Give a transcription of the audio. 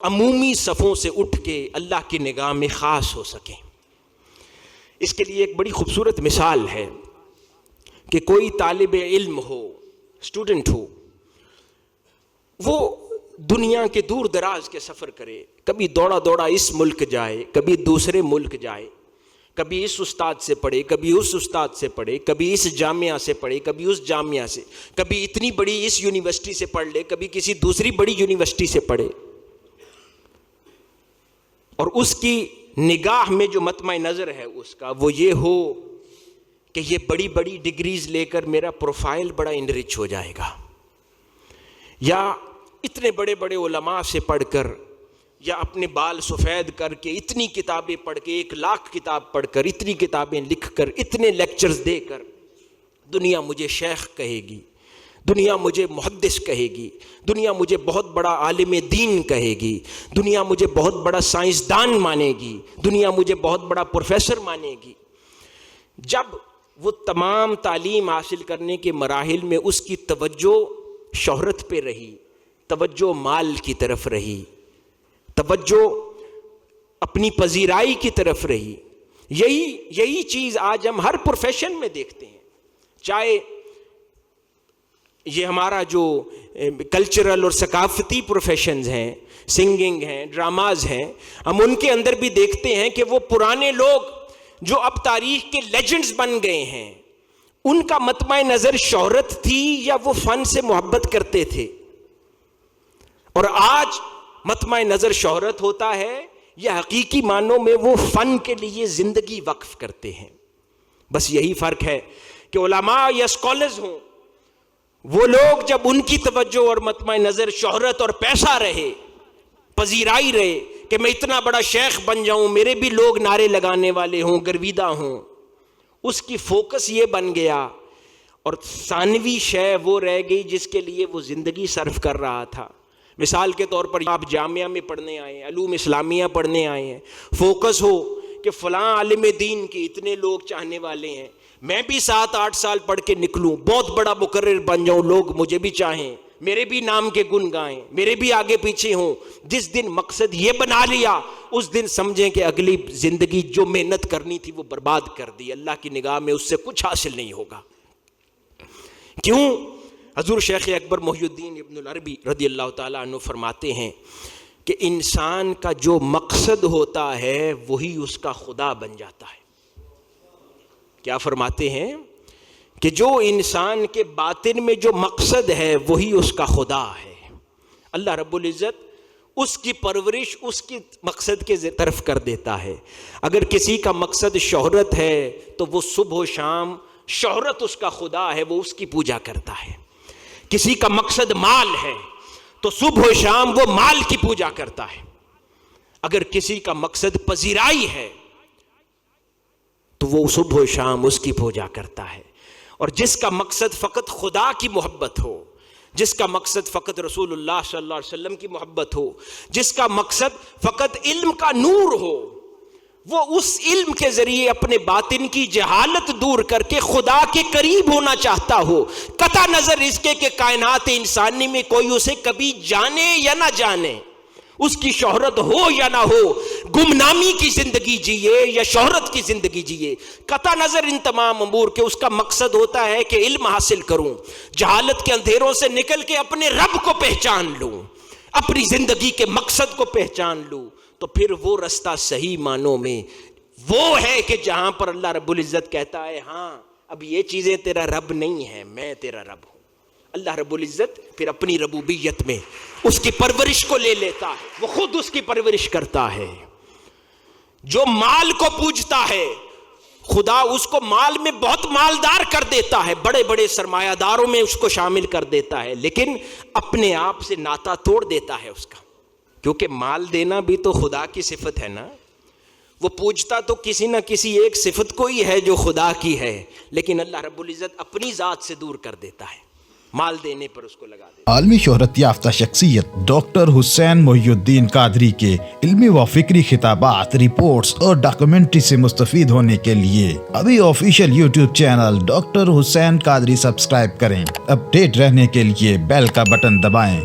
عمومی صفوں سے اٹھ کے اللہ کی نگاہ میں خاص ہو سکیں۔ اس کے لیے ایک بڑی خوبصورت مثال ہے کہ کوئی طالب علم ہو، اسٹوڈنٹ ہو، وہ دنیا کے دور دراز کے سفر کرے، کبھی دوڑا دوڑا اس ملک جائے، کبھی دوسرے ملک جائے، کبھی اس استاد سے پڑھے، کبھی اس استاد سے پڑھے، کبھی اس جامعہ سے پڑھے، کبھی اس جامعہ سے، کبھی اتنی بڑی اس یونیورسٹی سے پڑھ لے، کبھی کسی دوسری بڑی یونیورسٹی سے پڑھے، اور اس کی نگاہ میں جو مطمع نظر ہے اس کا وہ یہ ہو کہ یہ بڑی بڑی ڈگریز لے کر میرا پروفائل بڑا انرچ ہو جائے گا، یا اتنے بڑے بڑے علماء سے پڑھ کر، یا اپنے بال سفید کر کے اتنی کتابیں پڑھ کے، 1,00,000 کتاب پڑھ کر، اتنی کتابیں لکھ کر، اتنے لیکچرز دے کر دنیا مجھے شیخ کہے گی، دنیا مجھے محدث کہے گی، دنیا مجھے بہت بڑا عالم دین کہے گی، دنیا مجھے بہت بڑا سائنسدان مانے گی، دنیا مجھے بہت بڑا پروفیسر مانے گی۔ جب وہ تمام تعلیم حاصل کرنے کے مراحل میں اس کی توجہ شہرت پہ رہی، توجہ مال کی طرف رہی، توجہ اپنی پذیرائی کی طرف رہی، یہی چیز آج ہم ہر پروفیشن میں دیکھتے ہیں۔ چاہے یہ ہمارا جو کلچرل اور ثقافتی پروفیشنز ہیں، سنگنگ ہیں، ڈراماز ہیں، ہم ان کے اندر بھی دیکھتے ہیں کہ وہ پرانے لوگ جو اب تاریخ کے لیجنڈز بن گئے ہیں، ان کا مطمع نظر شہرت تھی یا وہ فن سے محبت کرتے تھے؟ اور آج مطمع نظر شہرت ہوتا ہے یا حقیقی معنوں میں وہ فن کے لیے زندگی وقف کرتے ہیں؟ بس یہی فرق ہے کہ علماء یا اسکالرز ہوں، وہ لوگ جب ان کی توجہ اور مطمع نظر شہرت اور پیسہ رہے، پذیرائی رہے کہ میں اتنا بڑا شیخ بن جاؤں، میرے بھی لوگ نعرے لگانے والے ہوں، گرویدہ ہوں، اس کی فوکس یہ بن گیا، اور ثانوی شے وہ رہ گئی جس کے لیے وہ زندگی صرف کر رہا تھا۔ مثال کے طور پر آپ جامعہ میں پڑھنے آئے ہیں، علوم اسلامیہ پڑھنے آئے ہیں، فوکس ہو کہ فلاں عالم دین کی اتنے لوگ چاہنے والے ہیں، میں بھی 7-8 سال پڑھ کے نکلوں، بہت بڑا مقرر بن جاؤں، لوگ مجھے بھی چاہیں، میرے بھی نام کے گن گائیں، میرے بھی آگے پیچھے ہوں۔ جس دن مقصد یہ بنا لیا، اس دن سمجھیں کہ اگلی زندگی جو محنت کرنی تھی وہ برباد کر دی، اللہ کی نگاہ میں اس سے کچھ حاصل نہیں ہوگا۔ کیوں؟ حضور شیخ اکبر محی الدین ابن العربی رضی اللہ تعالیٰ عنہ فرماتے ہیں کہ انسان کا جو مقصد ہوتا ہے وہی اس کا خدا بن جاتا ہے۔ کیا فرماتے ہیں؟ کہ جو انسان کے باطن میں جو مقصد ہے وہی اس کا خدا ہے۔ اللہ رب العزت اس کی پرورش اس کی مقصد کے طرف کر دیتا ہے۔ اگر کسی کا مقصد شہرت ہے تو وہ صبح و شام شہرت اس کا خدا ہے، وہ اس کی پوجا کرتا ہے۔ کسی کا مقصد مال ہے تو صبح و شام وہ مال کی پوجا کرتا ہے۔ اگر کسی کا مقصد پذیرائی ہے تو وہ صبح و شام اس کی پوجا کرتا ہے۔ اور جس کا مقصد فقط خدا کی محبت ہو، جس کا مقصد فقط رسول اللہ صلی اللہ علیہ وسلم کی محبت ہو، جس کا مقصد فقط علم کا نور ہو، وہ اس علم کے ذریعے اپنے باطن کی جہالت دور کر کے خدا کے قریب ہونا چاہتا ہو، قطع نظر اس کے کہ کائنات انسانی میں کوئی اسے کبھی جانے یا نہ جانے، اس کی شہرت ہو یا نہ ہو، گمنامی کی زندگی جیے یا شہرت کی زندگی جیے، قطع نظر ان تمام امور کے اس کا مقصد ہوتا ہے کہ علم حاصل کروں، جہالت کے اندھیروں سے نکل کے اپنے رب کو پہچان لوں، اپنی زندگی کے مقصد کو پہچان لوں، تو پھر وہ رستہ صحیح معنوں میں وہ ہے کہ جہاں پر اللہ رب العزت کہتا ہے ہاں اب یہ چیزیں تیرا رب نہیں ہے، میں تیرا رب ہوں۔ اللہ رب العزت پھر اپنی ربوبیت میں اس کی پرورش کو لے لیتا ہے، وہ خود اس کی پرورش کرتا ہے۔ جو مال کو پوجتا ہے خدا اس کو مال میں بہت مالدار کر دیتا ہے، بڑے بڑے سرمایہ داروں میں اس کو شامل کر دیتا ہے، لیکن اپنے آپ سے ناتا توڑ دیتا ہے اس کا، کیونکہ مال دینا بھی تو خدا کی صفت ہے نا۔ وہ پوجتا تو کسی نہ کسی ایک صفت کو ہی ہے جو خدا کی ہے، لیکن اللہ رب العزت اپنی ذات سے دور کر دیتا ہے، مال دینے پر اس کو لگا دیتا ہے۔ عالمی شہرت یافتہ شخصیت ڈاکٹر حسین محی الدین قادری کے علمی و فکری خطابات، رپورٹس اور ڈاکومنٹری سے مستفید ہونے کے لیے ابھی آفیشیل یوٹیوب چینل ڈاکٹر حسین قادری سبسکرائب کریں۔ اپ ڈیٹ رہنے کے لیے بیل کا بٹن دبائیں۔